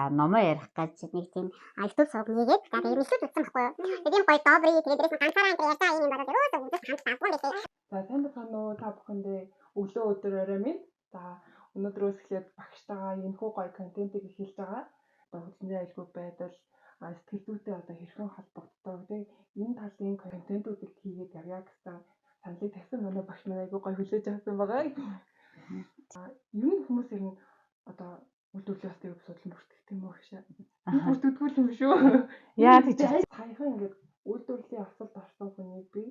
номоо ярих гэж нэг тийм альтууд сууг нэгээд за тэгээд мэдлүүд утсан байхгүй юу. Тэгээд гоё добрый тэгээд дээрээс нь ганцаараа энэ ярьсан юм бодоод ерөөсөө үзэж хамт даггүй байсан. За танд тануу та бүхэндээ өглөө өдөр орой минь. За өнөөдрөөс эхлээд багштайгаа энэхүү гоё контентыг эхэлж байгаа. Одоо хөдөлмөрийн аюулгүй байдал сэтгэлдүүтэй одоо хэрхэн холбогддог тийм энэ талын контентуудыг хийгээд явъя гэсэн саналыг тавьсан манай багш маань аюулгүй гоё хүлээж авсан байгаа. Ер нь хүмүүс ер нь одоо үйлдвэрлэлийн ястыг судлан бүртгэх юм уу гэшээ. Бүртгэдэггүй юм шүү. Яа гэж саяхан ингээд үйлдвэрлэлийн осолд орсон хүнийг би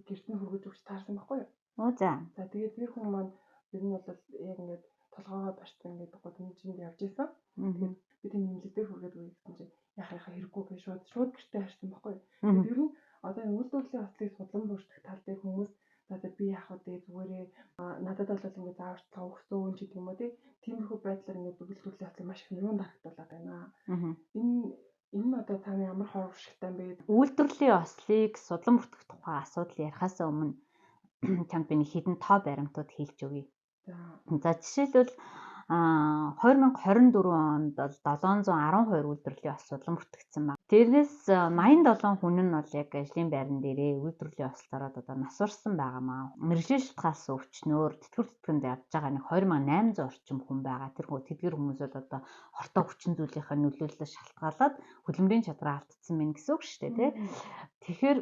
гэрт нь хөргөж өгч таарсан байхгүй юу? Оо за. За тэгээд тэр хүн маань ер нь бол яг ингээд толгоогоо барьсан ингээд гудамжинд явж исэн. Тэгээд би тийм нэмлэгдэр хүргээд үе гэсэн чинь яхаа хэрэггүй гэж шууд гэртээ харсан байхгүй юу? Тэгээд ер нь одоо энэ үйлдвэрлэлийн ослыг судлан бүртгэх тал дээр хүмүүс надад би яах вэ зүгээрээ надад бол ингээд заавар тавхсан юм ч гэдэг юм уу тиймэрхүү байдлаар ингээд үйлдвэрлэлийн ослыг маш их нүүн дарагдуулаад байна. Энэ одоо таны ямар хор уршигтай юм бэ? Үйлдвэрлэлийн ослыг судлан бүртгэх тухай асуудал ярихаас өмнө чамд би хэдэн тоо баримтууд хэлж өгье. За жишээлбэл 2024 онд бол 712 үйлдвэрлэлийн ос судлан бүртгэгдсэн байна. Тэрнээс 87 хүн нь бол яг ажлын байран дээрээ үйлдвэрлэлийн ослоор одоо нас урсан байгаамаа. Мэргэжлийн шалтгаалсан өвчнөөр тэтгэвэр тэтгэнд явж байгаа нэг 2800 орчим хүн байгаа. Тэр тэдгэр хүмүүс бол одоо хортой хүчин зүйлийнхаа нөлөөллөс шалтгаалаад хөдөлмөрийн чадвараа алдсан байна гэсэн үг шүү дээ, тий. Тэгэхээр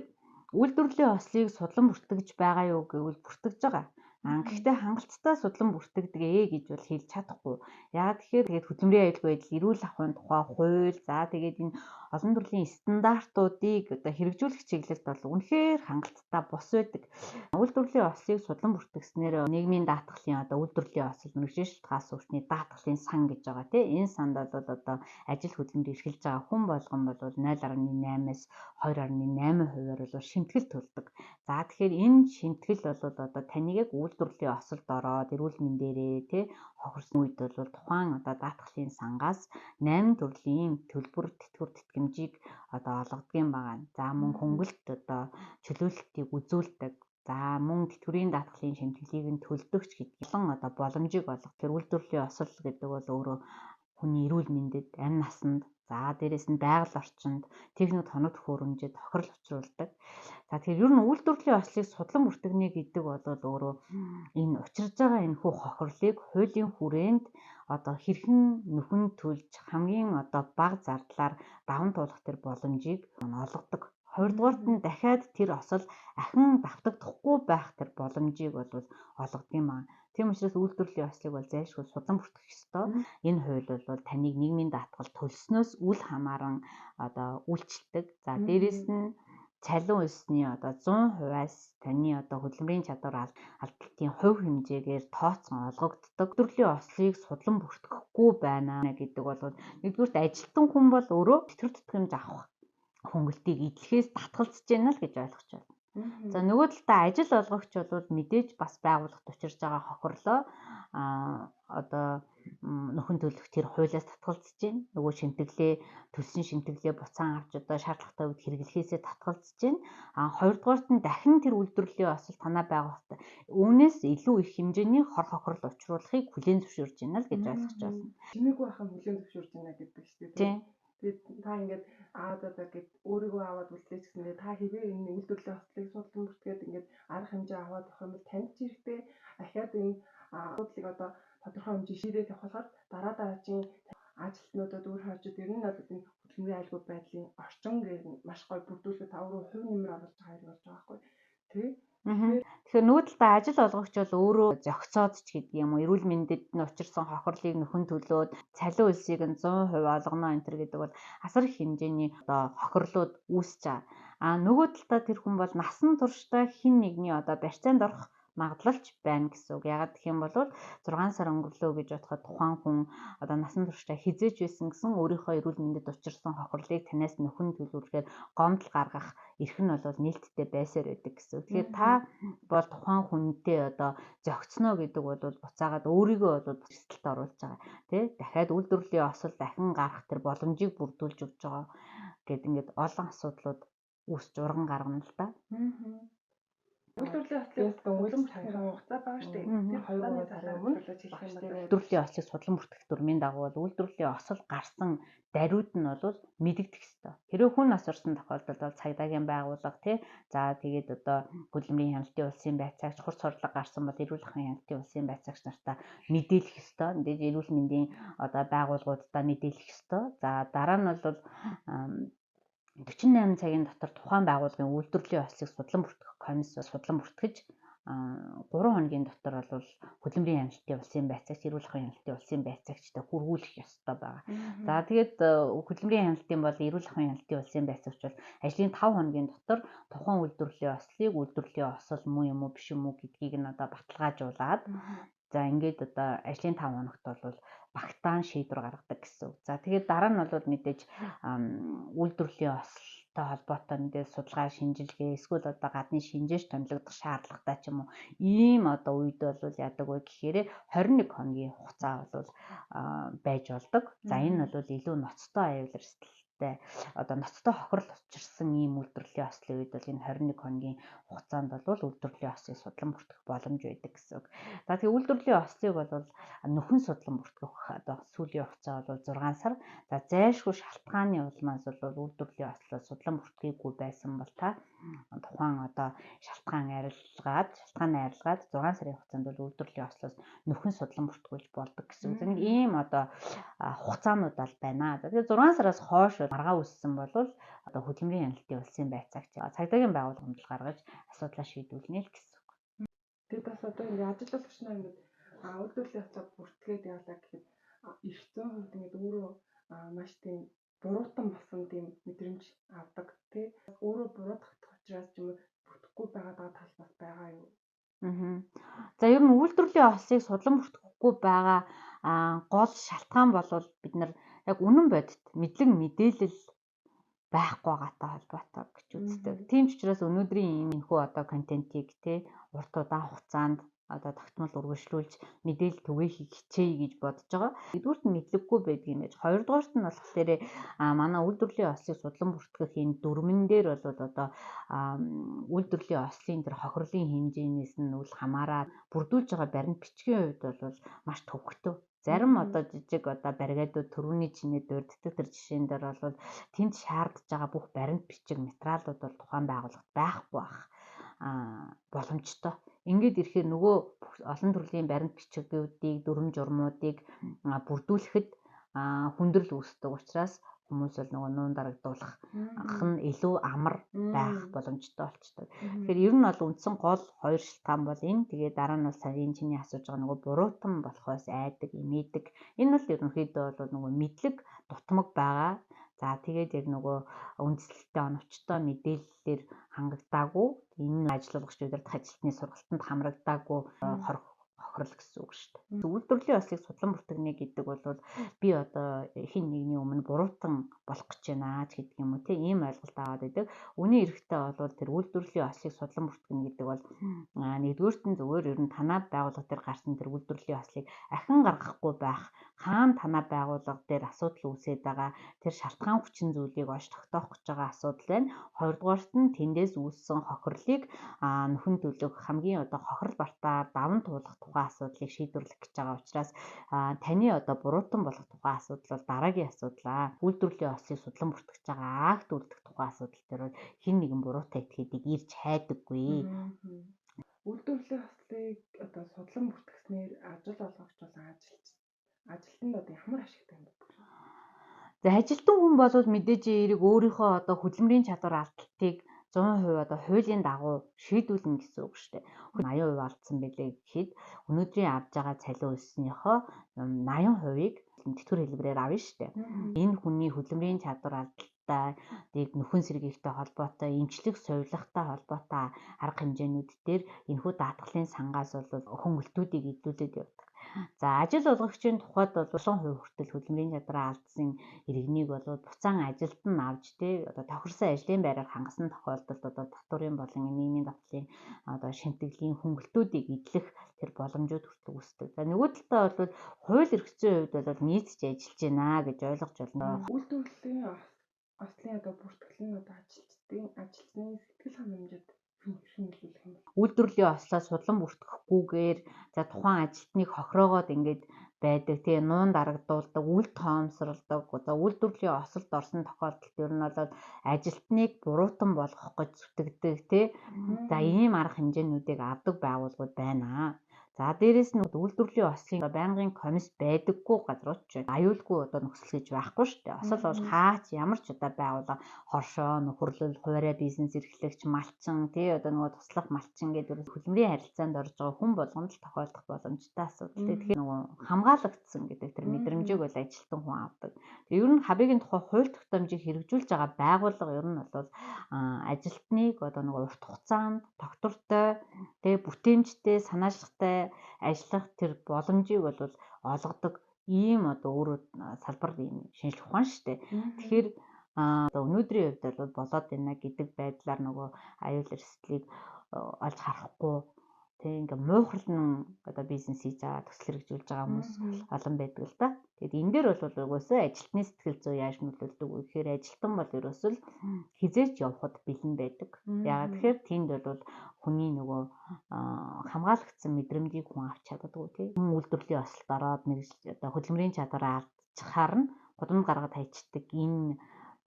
үйлдвэрлэлийн ослыг судлан бүртгэж байгаа юу гэвэл бүртгэж байгаа. Гэхдээ хангалттай судлан бүртгэдэг гэж бол хэлж чадахгүй. Яагаад тэгэхээр хөдөлмөрийн аюулгүй байдал, эрүүл ахуйн тухай хууль, за тэгээд энэ олон төрлийн стандартуудыг одоо хэрэгжүүлэх чиглэлд бол үнэхээр хангалттай бус байдаг. Үйлдвэрлэлийн ослыг судлан бүртгэснээр нийгмийн даатгалын одоо үйлдвэрлэлийн осол мэргэжлийн шалтгаалсан өвчний даатгалын сан гэж байгаа тийм. Энэ санд бол одоо ажил хөдөлмөр эрхэлж байгаа хүн болгон бол 0.8-аас 2.8%-аар бол шимтгэл төлдөг. За тэгэхээр энэ шимтгэл бол одоо таныг яг үйлдвэрлэлийн осолд ороод эрүүл мэндээрээ тий хохирсон үед бол тухайн одоо даатгалын сангаас 8 төрлийн төлбөр тэтгэвэр тэтгэмжийг одоо олгодгийн байгаа. За мөн хөнгөлт одоо чөлөөлөлтийг үзүүлдэг. За мөн тэтгэврийн даатгалын шимтгэлийг нь төлдөгч гэдэг одоо боломжийг олгох. Тэр үйлдвэрлэлийн осол гэдэг бол өөрөө хүний эрүүл мэндэд, амь насанд, за дээрээс нь байгаль орчинд техник тоног төхөөрөмжөд хохирол учруулдаг. За тэгэхээр ер нь үйлдвэрлэлийн ослыг судлан бүртгэнэ гэдэг бол өөрөө энэ учирж байгаа энэ хүү хохирлыг хуулийн хүрээнд одоо хэрхэн нөхөн төлж хамгийн одоо бага зардлаар даван туулах тэр боломжийг олгодог. Хоёрдугаарт нь дахиад тэр осол ахин давтагдахгүй байх тэр боломжийг бол олгодог юм аа. Тийм учраас үйлдвэрлэлийн ослыг бол зайлшгүй судлан бүртгэх ёстой. Энэ хууль бол таныг нийгмийн даатгал төлснөөс үл хамааран одоо үйлчлдэг. За дээрэс нь цалин үлсний одоо 100%-аас таны одоо хөдөлмөрийн чадвар алдалтын хувь хэмжээгээр тооцсон олгогддог. Үйлдвэрлэлийн ослыг судлан бүртгэхгүй байна гэдэг бол нэгдүгürt ажилтан хүн бол өөрөө тэтгэвэр тэтгэмж авах хөнгөлтийг эдлэхээс татгалзаж байна л гэж ойлгож байна. За нөгөө талдаа ажил олгогч бол мэдээж бас байгууллагт учирж байгаа хохирлоо одоо нөхөн төлөх тэр хуулиас татгалзаж байна. Нөгөө шимтгэлээ төлсөн шимтгэлээ буцаан авч одоо шаардлагатай үед хэрэглэхээсээ татгалзаж байна. Хоёрдугаарт нь дахин тэр үйлдвэрлэлийн осол танаа байгууллагт үүнээс илүү их хэмжээний хор хохирол учруулахыг хүлээн зөвшөөрж байна л гэж ойлгож байна. Чимээгүй ахын хүлээн зөвшөөрж байна гэдэг шүү дээ. Тэгээд та ингээд гэд өөрийгөө аваад үлдээч гэсэндээ та хэвээ энэ үйлдвэрлэлийн ослыг судлан бүртгээд ингээд арга хэмжээ аваад авах юм бол танд ч хэрэгтэй ахаад энэ асуудлыг одоо тодорхой хэмжээ шийдээд явахаар дараа дараагийн ажилтнуудад өөр хаажууд ер нь бол энэ хөдөлмөрийн аюулгүй байдлын орчин гэж маш гоё бүрдүүлээд та өөрөө хувь нэмэр оруулж байгаа хэрэг болж байгаа байхгүй тий. Тэгэхээр нөгөө талдаа ажил олгогч бол өөрөө зохицоод ч гэдэг юм уу эрүүл мэндэд нь учирсан хохирлыг нөхөн төлөөд цалин үлсийг нь 100% олгоно энэ төр гэдэг бол асар их хэмжээний одоо хохирлууд үүсэж байгаа. Нөгөө талдаа тэр хүн бол насан туршдаа хин нэгний одоо барьцаанд орох магадлалч байна гэсэн үг. Ягаад гэх юм бол 6 сар өнгөрлөө гэж бодоход тухайн хүн одоо насан туршдаа хизээж байсан гэсэн өөрийнхөө эрүүл мэндэд учирсан хохирлыг танаас нөхөн төлөвлөхээр гомдол гаргах эрх нь бол нээлттэй байсаар байдаг гэсэн. Тэгэхээр та бол тухайн хүнтэй одоо зохицно гэдэг бол буцаагаад өөрийгөө бол эрсдэлд оруулж байгаа. Тэ дахиад үйлдвэрлэлийн осол дахин гарах тэр боломжийг бүрдүүлж өгч байгаа гэд ингээд олон асуудлууд үүсч урган гаргана л да. Үйлдвэрлэлийн ослыг судлан бүртгэх хугацаа байгаа шүү дээ. Тэр хугацааны талаар төлөвлөж хэлэх юм бол үйлдвэрлэлийн ослыг судлан бүртгэх дүрмийн дагуу бол үйлдвэрлэлийн осол гарсан даруйд нь бол мэдэгдэх ёстой. Хэрэв хүн нас орсон тохиолдолд бол цагдаагийн байгууллага тий за тэгээд одоо хөдөлмөрийн хяналтын улсын байцаагч хурц хурлага гарсан бол эрүүл ахуйн хяналтын улсын байцаагч нартаа мэдээлэх ёстой. Мэдээж эрүүл мэндийн одоо байгууллагуудаа мэдээлэх ёстой. За дараа нь бол 48 цагийн дотор тухайн байгууллагын үйлдвэрлэлийн ослыг судлан бүртгэх комисс судлан бүртгэж 3 хоногийн дотор бол хөдөлмөрийн хяналтын улсын байцаагч эрүүл ахуйн хяналтын улсын байцаагчтай хүргүүлэх ёстой байгаа. За тэгээд хөдөлмөрийн хяналтын бол эрүүл ахуйн хяналтын улсын байцаагч бол ажлын 5 хоногийн дотор тухайн үйлдвэрлэлийн ослыг үйлдвэрлэлийн осол муу юм уу биш юм уу гэдгийг нь одоо баталгаажуулаад за ингээд одоо ажлын 5 хоногт бол багтаан шийдвэр гаргадаг гэсэн үг. За тэгээд дараа нь бол мэдээж үйлдвэрлэлийн ослтой холбоотой мэдээж судалгаа шинжилгээ эсвэл одоо гадны шинжээч томилогдох шаардлагатай ч юм уу ийм одоо үед бол яадаг вэ гэхээр 21 хоногийн хугацаа бол байж болдог. За энэ бол илүү ноцтой аюул эрсдэлтэй одоо ноцтой хохирол учирсан ийм үйлдвэрлэлийн ослын үед бол энэ 21 хоногийн хугацаанд бол үйлдвэрлэлийн ослыг судлан бүртгэх боломж байдаг гэсэн үг. За тэгээ үйлдвэрлэлийн ослыг бол нөхөн судлан бүртгэх одоо сүүлийн хугацаа бол 6 сар. За зайлшгүй шалтгааны улмаас бол үйлдвэрлэлийн ослоо судлан бүртгээгүй байсан бол та тухайн одоо шалтгааны арилгаад 6 сарын хугацаанд бол үйлдвэрлэлийн ослоос нөхөн судлан бүртгүүлж болдог гэсэн үг. Нэг ийм одоо хугацаанууд бол байна. Тэгээ 6 сараас хойш маргаа үүссэн бол одоо хөдөлмөрийн хяналтын улсын байцаагч цагдаагийн байгууллага хөндлөлт гаргаж асуудлаа шийдвэрлэнэ л гэсэн үг. Тэгээд бас одоо ингээд ажиллагч нар ингээд үйлдвэрлэлийн ослоо бүртгээд явуулаа гэхэд 90% ингээд өөрөө маш тийм буруутан болсон тийм мэдрэмж авдаг тий. Өөрөө буруутгах учраас ч юм уу бүртгэхгүй байгаа тал бас байгаа юу? За ер нь үйлдвэрлэлийн ослыг судлан бүртгэхгүй байгаа гол шалтгаан бол бид нар яг үнэн бодит мэдлэг мэдээлэл байхгүй байгаатай холбоотой гэж үздэг. Тийм ч учраас өнөөдрийн энэхүү одоо контентийг тий урт удаан хугацаанд одоо тогтмол үргэлжлүүлж мэдээлэл түгээхийг хичээе гэж бодож байгаа. Нэгдүгürt нь мэдлэггүй байдаг юм байж. Хоёрдугаарт нь болохоор манай үйлдвэрлэлийн ослыг судлан бүртгэх энэ дүрмэн дээр бол одоо үйлдвэрлэлийн ослын тэр хохирлын хэмжээнээс нь үл хамааран бүрдүүлж байгаа баримт бичгийн хувьд бол маш төвөгтэй. Зарим одоо жижиг одоо баригадууд төрөүний чинээ дурддаг тэр жишээн дээр бол тэнд шаардж байгаа бүх баримт бичиг материалууд бол тухайн байгууллагт байхгүй байх боломжтой. Ингээд ирэхээр нөгөө олон төрлийн баримт бичгүүдийг дүрм журмуудыг бүрдүүлэхэд хүндрэл үүсдэг учраас хүмүүс бол нөгөө нүүн дарагдуулах нь илүү амар байх боломжтой болчтой. Тэгэхээр ер нь бол үндсэн гол хоёр шалтгаан бол энэ. Тэгээ дараа нь бол саяын чиний асууж байгаа нөгөө буруутан болохоос айдаг, имээдэг. Энэ бол ерөнхийдөө бол нөгөө мэдлэг дутмаг байгаа. За тэгээд яг нөгөө үндслэлтэй оновчтой мэдээллээр хангагдаагүй энэ ажилтнуудаар ажилтны сургалтанд хамрагдаагүй хохирол гэсэн үг шүү дээ. Үйлдвэрлэлийн ослыг судлан бүртгэнэ гэдэг бол би одоо хин нэгний өмнө буруутан болох гэж байна ч гэдэг юм уу тийм ийм ойлголт аваад байдаг. Үүний эрэхтэй бол тэр үйлдвэрлэлийн ослыг судлан бүртгэнэ гэдэг бол нэгдүгээрт нь зүгээр ер нь танай байгууллага дээр гарсан тэр үйлдвэрлэлийн ослыг ахин гаргахгүй байх хаана танай байгууллага дээр асуудал үүсээд байгаа тэр шалтгаан хүчин зүйлийг олж тогтоох гэж байгаа асуудал байна. Хоёрдугаарт нь тэндээс үүссэн хохирлыг нөхөн төлөх хамгийн одоо хохирол бартаар даван туулах тухайн асуудлыг шийдвэрлэх гэж байгаа учраас таны одоо буруутан болох тухайн асуудал бол дараагийн асуудал. Үйлдвэрлэлийн ослыг судлан бүртгэж байгаа акт үлдэх тухайн асуудал дээр хэн нэгэн буруутай этгээдийг ирж хайдаггүй. Үйлдвэрлэлийн ослыг одоо судлан бүртгэснээр ажил олгогч бол ажилтнад одоо ямар ашигтай юм бэ? За ажилтан хүн бол мэдээж эерэг өөрийнхөө одоо хөдөлмөрийн чадвар алдалтыг 100% одоо хуулийн дагуу шийдүүлнэ гэсэн үг шүү дээ. 80% алдсан байлээ гэхэд өнөөдрийн авж байгаа цалин өссөнийхөө 80%-ийг тэтгэвэр хэлбэрээр авна шүү дээ. Энэ хүний хөдөлмөрийн чадвар алдалтыг нөхөн сэргийгтэй холбоотой, эмчлэх сувилгатай холбоотой арга хэмжээнүүд дээр энэхүү даатгалын сангаас бол хөнгөлтүүдийг илүүлээд явдаг. За ажил олгогчийн тухайд бол 100% хүртэл хөдөлмөрийн чадвараа алдсан иргэнийг бол буцаан ажилд нь авч одоо тохирсон ажлын байраар хангасан тохиолдолд одоо татварын болон нийгмийн давтлын одоо шимтгэлийн хөнгөлтүүдийг эдлэх тэр боломжууд хүртэл үүсдэг. За нөгөө талдаа бол хууль эрх зүйн хувьд бол нийцж ажиллаж байна гэж ойлгож байна. Үйлдвэрлэлийн ослын одоо бүртгэл нь одоо ажилчдын сэтгэл ханамжид Шинэлүүлэх юм. Үйлдвэрлэлийн ослоо судлан бүртгэхгүйгээр за тухайн ажилтныг хохироогоод ингээд байдаг. Тэгээ нуун дарагдуулдаг, үл тоомсоролдог. За үйлдвэрлэлийн осолд орсон тохиолдолд ер нь бол ажилтныг буруутан болгох гэж зүтгэдэг тий. За ийм арга хэмжээнүүдийг авдаг байгууллагууд байна. За дээрэс нь үйлдвэрлэлийн ослын байнгын комисс байдаггүй газрууд ч аюулгүй нөхцөл гэж байхгүй шүү дээ. Осол бол хаач ямар ч байгууллага хоршоо, нөхөрлөл, хуваарай бизнес эрхлэгч, малчин тий туслах малчин гэдэг хөдөлмөрийн харилцаанд орж байгаа хүн болгонд л тохиолдох боломжтой асуудал. Тэгэхээр хамгаалагдсан гэдэг тэр мэдрэмжийг бол ажилтан хүн авдаг. Ер нь хабыгийн тухай хууль тогтоомжийг хэрэгжүүлж байгаа байгууллага ер нь бол ажилтныг урт хугацаанд тогтвортой тэгээ бүтээмжтэй, санаачлагтай ажиллах тэр боломжийг бол олгодог ийм өөрөө салбар ийм шинжлэх ухаан шүү дээ. Тэгэхээр өнөөдрийн хувьд бол болоод байна гэдэг байдлаар аюул эрсдлийг олж харахгүй тэг ингээ муухарлан бизнес хийж байгаа төсөл хэрэгжүүлж байгаа хүмүүс олон байдаг л да. Тэгэд энэ дээр бол угсаа ажилтны сэтгэл зүй яаж нөлөөлдөг вэ гэхээр ажилтан бол ерөөсөө хизээч явхад бэлэн байдаг. Яагаад тэгэхээр тэнд бол хүний хамгаалагдсан мэдрэмжийг хүн авч чаддаггүй тийм. Хүн үйлдвэрлэлийн осолд ороод хөдөлмөрийн чадвараа алдчихаар нь гудамж гаргад хайчдаг энэ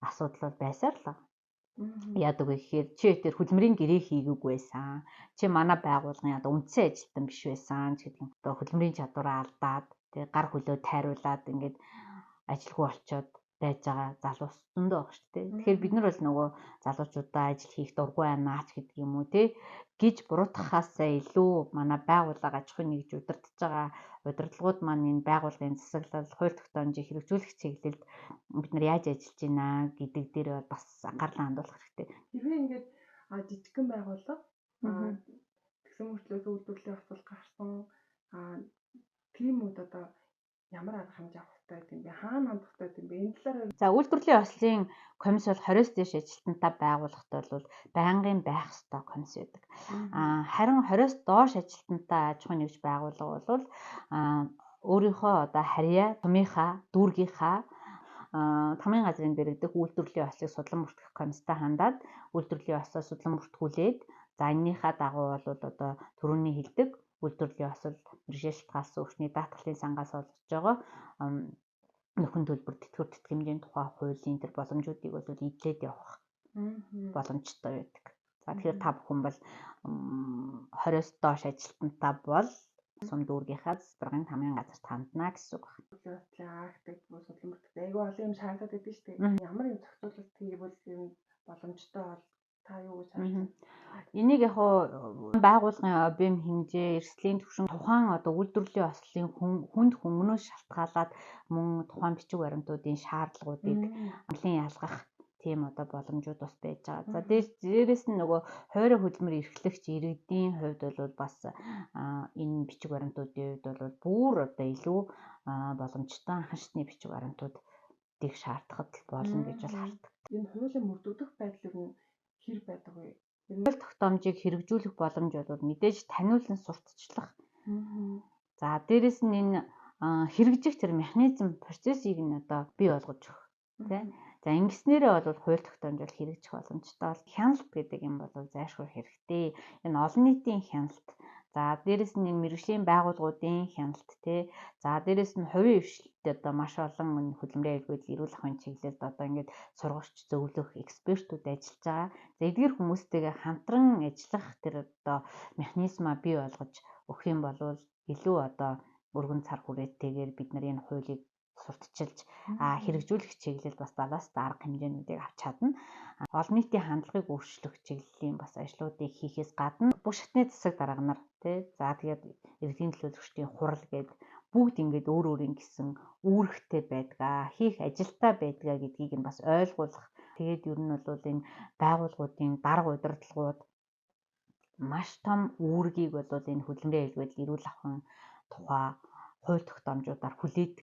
асуудал байсаар л яадаг вэ гэхээр чи тэр хөдөлмөрийн гэрээ хийгээгүй байсан. Чи манай байгууллагын үндсэн ажилтан биш байсан ч гэдэг юм. Хөдөлмөрийн чадвараа алдаад тэгээ гар хөлөө тайруулаад ингээд ажилгүй болчоод байж байгаа залуус зөндөө баг шүү дээ. Тэгэхээр бид нар бол залуучуудаа ажил хийх дургүй байнаач гэдэг юм уу те гэж буруутгахаасаа илүү манай байгууллага аж ахуйн нэгж удирдах байгаа удирдлагууд маань энэ байгууллагын засаглал, хууль тогтоомжийг хэрэгжүүлэх чиглэлд бид нар яаж ажиллаж байна гэдэг дээр бас анхаарлаа хандуулах хэрэгтэй. Тэгэхээр ингээд жижигхэн байгууллага тэгсэн мөртлөө үйлдвэрлэлийн осол гарсан тиймүүд ямар арга хэмжээ авах хэрэгтэй юм бэ? Хаана хандах хэрэгтэй юм бэ? Энэ талаар за үйлдвэрлэлийн ослын комисс бол 20-с дээш ажилтнтай байгууллагатай бол байнгын байх ёстой комисс байдаг. Харин 20-с доош ажилтнтай аж ахуйн нэгж байгууллага бол өөрийнхөө харьяа, томьёохоо, дүүргийнхаа тамгын газрын дэргэдэх үйлдвэрлэлийн ослыг судлан бүртгэх комисстай хандаад үйлдвэрлэлийн ослоо судлан бүртгүүлээд за энэнийхээ дагуу бол түрүүний хэлдэг үйлдвэрлэлийн осол мэргэжил шалтгаалсан өвчний даатгалын сангаас олж байгаа нөхөн төлбөр тэтгэвэр тэтгэмжийн тухай хуулийн тэр боломжуудыг бол эдлээд явах боломжтой байдаг. За тэгэхээр та бүхэн бол 20-с доош ажилтнтай бол сум дүүргийнхаа засваргын тамгын газарт хандна гэсэн үг байна. Үйлдвэрлэлийн аргадаг судлан бүртгэдэг айгүй олон юм шаардаад байдаг шүү дээ. Ямар юм зохицуулалт хийвэл юм боломжтой бол та юу гэж харж байна? Энийг байгууллагын объем хэмжээ, эрсдлийн түвшин тухайн үйлдвэрлэлийн ослын хүнд хөнгөнөөс шалтгаалаад мөн тухайн бичиг баримтуудын шаардлагуудыг амлан ялгах тийм боломжууд бас байж байгаа. За дээрээс нь хуваарай хөдөлмөр эрхлэгч иргэдийн хувьд бол бас энэ бичиг баримтуудын хувьд бол бүр илүү боломжтой анхан шатны бичиг баримтуудыг шаардахад болно гэж бол хардаг. Энэ хуулийн мөрдөгдөх байдал нь хэр байдаг вэ? Хууль тогтоомжийг хэрэгжүүлэх боломж бол мэдээж таниулан сурталчлах. За дээрэс нь энэ хэрэгжих тэр механизм процессыг нь бий болгож өгөх. Тэ. За ингэснээрээ бол хууль тогтоомжоор хэрэгжих боломжтой. Хяналт гэдэг юм бол зайлшгүй хэрэгтэй. Энэ олон нийтийн хяналт. За дээрэс нь мэргэжлийн байгууллагуудын хяналт тий. За дээрэс нь хувийн хвшилтэд маш олон хөдөлмөрийн аюулгүй эрүүл ахуйн чиглэлд ингээд сургагч зөвлөх экспертүүд ажиллаж байгаа. За эдгээр хүмүүстэйгээ хамтран ажиллах тэр механизмаа бий болгож өгөх юм бол илүү өргөн цар хүрээтэйгээр бид нар энэ хуулийг сурталчилж хэрэгжүүлэх чиглэлд бас далаас арга хэмжээнүүдийг авч чадна. Олон нийтийн хандлагыг өөрчлөх чиглэлийн бас ажлуудыг хийхээс гадна бүх шатны засаг дарга нар тий. За тэгээд иргэдийн төлөөлөгчдийн хурал гээд бүгд ингээд өөр өөрийн гэсэн үүрэгтэй байдгаа, хийх ажилтай байдгаа гэдгийг нь бас ойлгуулах. Тэгээд ер нь бол энэ байгууллагуудын дарга удирдлагууд маш том үүргийг бол энэ хөдөлмөрийн аюулгүй эрүүл ахуйн тухай хууль тогтоомжуудаар хүлээдэг.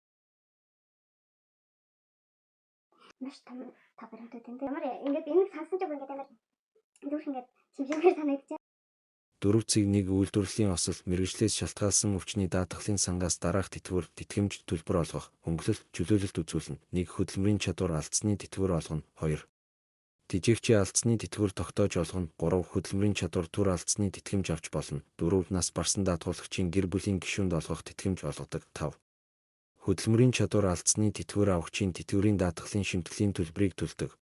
Маш том та баримтууд энэ ямар ингээд энийг сансан ч ингээд амар зүрх ингээд чимжмээр санагдчихэ. 4 цэг 1 үйлдвэрлэлийн осол мэргэжлээс шалтгаалсан өвчний даатгалын сангаас дараах тэтгэвэр тэтгэмж төлбөр олгох, хөнгөлөлт, чөлөөлөлт үзүүлнэ. 1 хөдөлмөрийн чадвар алдсны тэтгэвэр олгоно. 2 Тэжээгчийн алдсны тэтгэвэр тогтоож олгоно. 3. Хөдөлмөрийн чадвар түр алдсны тэтгэмж авч болно. 4. Нас барсан даатгуулагчийн гэр бүлийн гишүүнд олгох тэтгэмж олгодог. 5. Хөдөлмөрийн чадвар алдсны тэтгэвэр авагчийн тэтгэврийн даатгалын шимтгэлийн төлбөрийг төлдөг.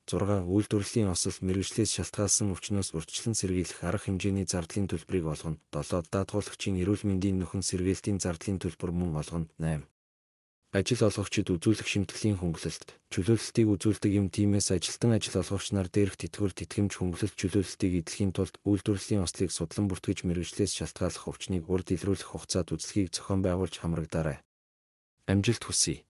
6. Үйлдвэрлэлийн осол мэргэжлээс шалтгаалсан өвчнөөс урьдчилан сэргийлэх арга хэмжээний зардлын төлбөрийг олгоно. 7. Даатгуулагчийн эрүүл мэндийн нөхөн сэргээлтийн зардлын төлбөр мөн олгоно. 8. Ажил олгогчид үзүүлэх шимтгэлийн хөнгөлөлт. Чөлөөлөлтийг үзүүлдэг юм тиймээс ажилтан ажил олгогч нар дээрх тэтгэвэр тэтгэмж хөнгөлөлт чөлөөлөлтийг эдлэхийн тулд үйлдвэрлэлийн ослыг судлан бүртгэж мэргэжлээс шалтгааллах өвчнийг урьд илрүүлэх хугацаат үзлэхийг зохион байгуулж хамрагдаарай. Амжилт хүсье.